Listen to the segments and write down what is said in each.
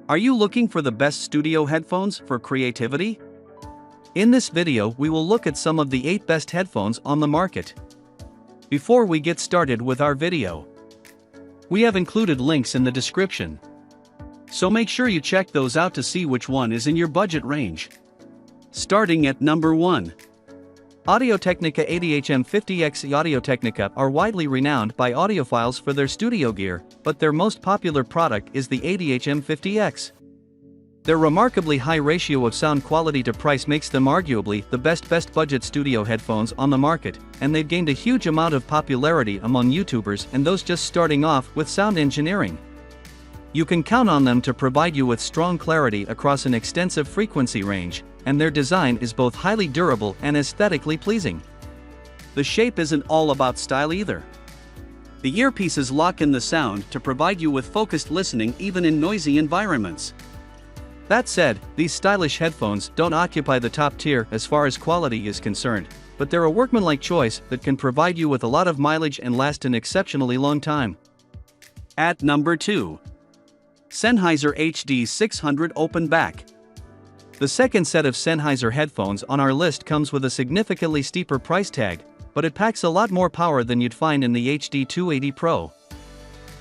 Are you looking for the best studio headphones for creativity? In this video, we will look at some of the 8 best headphones on the market. Before we get started with our video, we have included links in the description, so make sure you check those out to see which one is in your budget range. Starting at number 1. Audio-Technica ATH-M50x. Audio-Technica are widely renowned by audiophiles for their studio gear, but their most popular product is the ATH-M50x. Their remarkably high ratio of sound quality to price makes them arguably the best budget studio headphones on the market, and they've gained a huge amount of popularity among YouTubers and those just starting off with sound engineering. You can count on them to provide you with strong clarity across an extensive frequency range, and their design is both highly durable and aesthetically pleasing. The shape isn't all about style either. The earpieces lock in the sound to provide you with focused listening even in noisy environments. That said, these stylish headphones don't occupy the top tier as far as quality is concerned, but they're a workmanlike choice that can provide you with a lot of mileage and last an exceptionally long time. At number 2. Sennheiser HD280 Openback. The second set of Sennheiser headphones on our list comes with a significantly steeper price tag, but it packs a lot more power than you'd find in the HD280 Pro.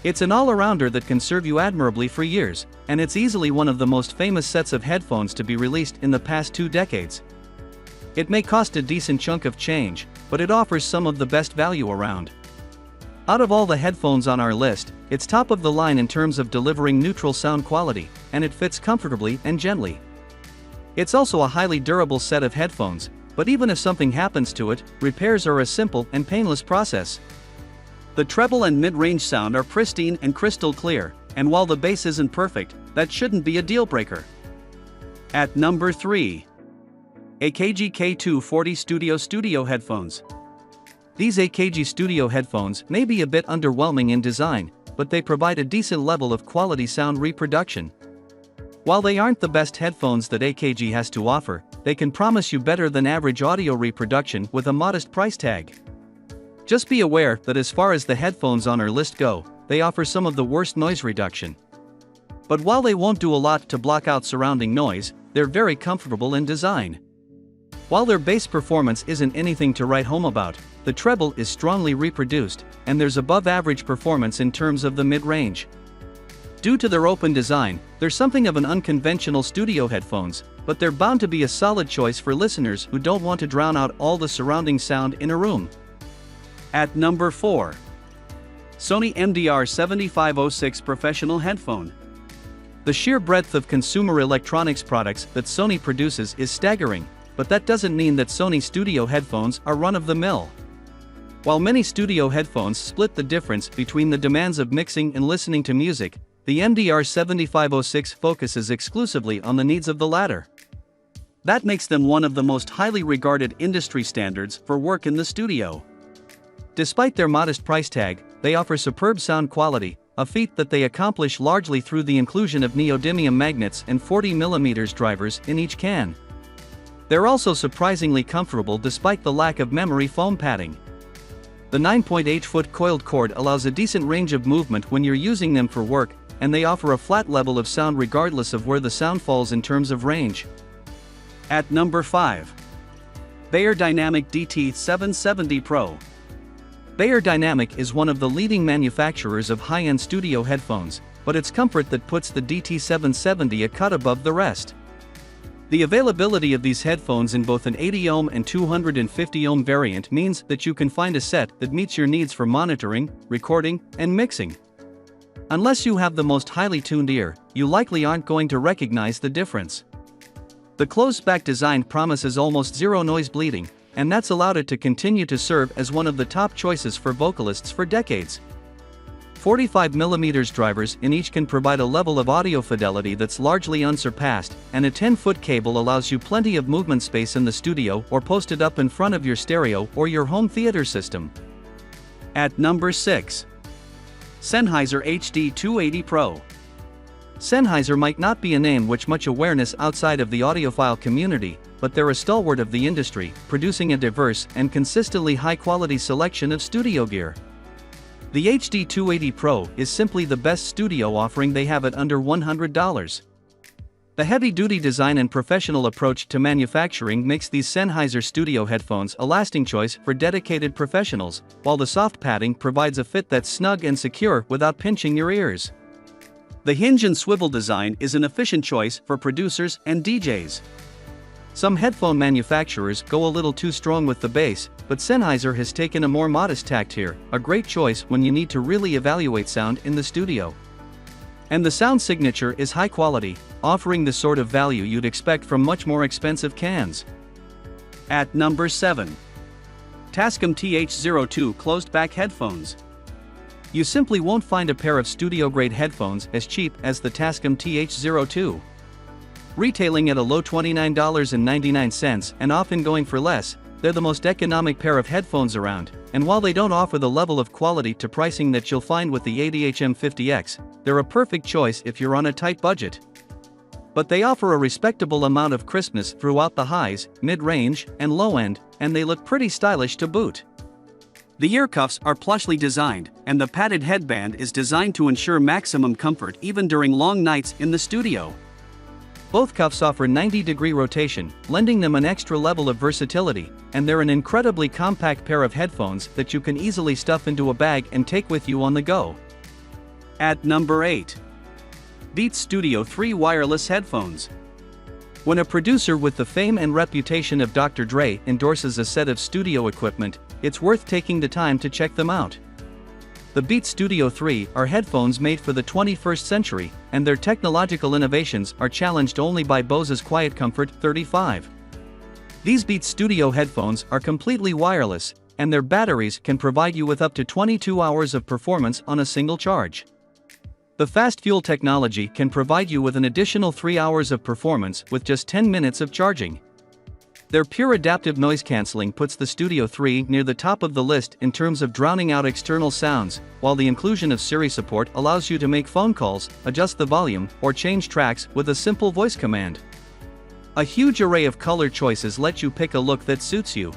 It's an all-arounder that can serve you admirably for years, and it's easily one of the most famous sets of headphones to be released in the past 2 decades. It may cost a decent chunk of change, but it offers some of the best value around. Out of all the headphones on our list, it's top of the line in terms of delivering neutral sound quality, and it fits comfortably and gently. It's also a highly durable set of headphones, but even if something happens to it, repairs are a simple and painless process. The treble and mid-range sound are pristine and crystal clear, and while the bass isn't perfect, that shouldn't be a deal breaker. At number 3. AKG K240 Studio Headphones. These AKG Studio headphones may be a bit underwhelming in design, but they provide a decent level of quality sound reproduction. While they aren't the best headphones that AKG has to offer, they can promise you better than average audio reproduction with a modest price tag. Just be aware that as far as the headphones on our list go, they offer some of the worst noise reduction. But while they won't do a lot to block out surrounding noise, they're very comfortable in design. While their bass performance isn't anything to write home about, the treble is strongly reproduced, and there's above-average performance in terms of the mid-range. Due to their open design, they're something of an unconventional studio headphones, but they're bound to be a solid choice for listeners who don't want to drown out all the surrounding sound in a room. At number 4. Sony MDR7506 Professional Headphone. The sheer breadth of consumer electronics products that Sony produces is staggering, but that doesn't mean that Sony studio headphones are run-of-the-mill. While many studio headphones split the difference between the demands of mixing and listening to music, the MDR7506 focuses exclusively on the needs of the latter. That makes them one of the most highly regarded industry standards for work in the studio. Despite their modest price tag, they offer superb sound quality, a feat that they accomplish largely through the inclusion of neodymium magnets and 40mm drivers in each can. They're also surprisingly comfortable despite the lack of memory foam padding. The 9.8-foot coiled cord allows a decent range of movement when you're using them for work, and they offer a flat level of sound regardless of where the sound falls in terms of range. At number 5. Beyerdynamic DT770 Pro. Beyerdynamic is one of the leading manufacturers of high-end studio headphones, but it's comfort that puts the DT770 a cut above the rest. The availability of these headphones in both an 80-ohm and 250-ohm variant means that you can find a set that meets your needs for monitoring, recording, and mixing. Unless you have the most highly tuned ear, you likely aren't going to recognize the difference. The closed-back design promises almost zero noise bleeding, and that's allowed it to continue to serve as one of the top choices for vocalists for decades. 45mm drivers in each can provide a level of audio fidelity that's largely unsurpassed, and a 10-foot cable allows you plenty of movement space in the studio or posted up in front of your stereo or your home theater system. At number 6. Sennheiser HD280 Pro. Sennheiser might not be a name with much awareness outside of the audiophile community, but they're a stalwart of the industry, producing a diverse and consistently high-quality selection of studio gear. The HD280 Pro is simply the best studio offering they have at under $100. The heavy-duty design and professional approach to manufacturing makes these Sennheiser studio headphones a lasting choice for dedicated professionals, while the soft padding provides a fit that's snug and secure without pinching your ears. The hinge and swivel design is an efficient choice for producers and DJs. Some headphone manufacturers go a little too strong with the bass, but Sennheiser has taken a more modest tact here, a great choice when you need to really evaluate sound in the studio. And the sound signature is high quality, offering the sort of value you'd expect from much more expensive cans. At number 7. Tascam TH02 Closed-Back Headphones. You simply won't find a pair of studio-grade headphones as cheap as the Tascam TH02. Retailing at a low $29.99 and often going for less, they're the most economic pair of headphones around, and while they don't offer the level of quality to pricing that you'll find with the ATH-M50x, they're a perfect choice if you're on a tight budget. But they offer a respectable amount of crispness throughout the highs, mid-range, and low-end, and they look pretty stylish to boot. The ear cuffs are plushly designed, and the padded headband is designed to ensure maximum comfort even during long nights in the studio. Both cuffs offer 90-degree rotation, lending them an extra level of versatility, and they're an incredibly compact pair of headphones that you can easily stuff into a bag and take with you on the go. At number 8. Beats Studio 3 Wireless Headphones. When a producer with the fame and reputation of Dr. Dre endorses a set of studio equipment, it's worth taking the time to check them out. The Beats Studio 3 are headphones made for the 21st century, and their technological innovations are challenged only by Bose's Quiet Comfort 35. These Beats Studio headphones are completely wireless, and their batteries can provide you with up to 22 hours of performance on a single charge. The fast fuel technology can provide you with an additional 3 hours of performance with just 10 minutes of charging. Their pure adaptive noise cancelling puts the Studio 3 near the top of the list in terms of drowning out external sounds, while the inclusion of Siri support allows you to make phone calls, adjust the volume, or change tracks with a simple voice command. A huge array of color choices let you pick a look that suits you,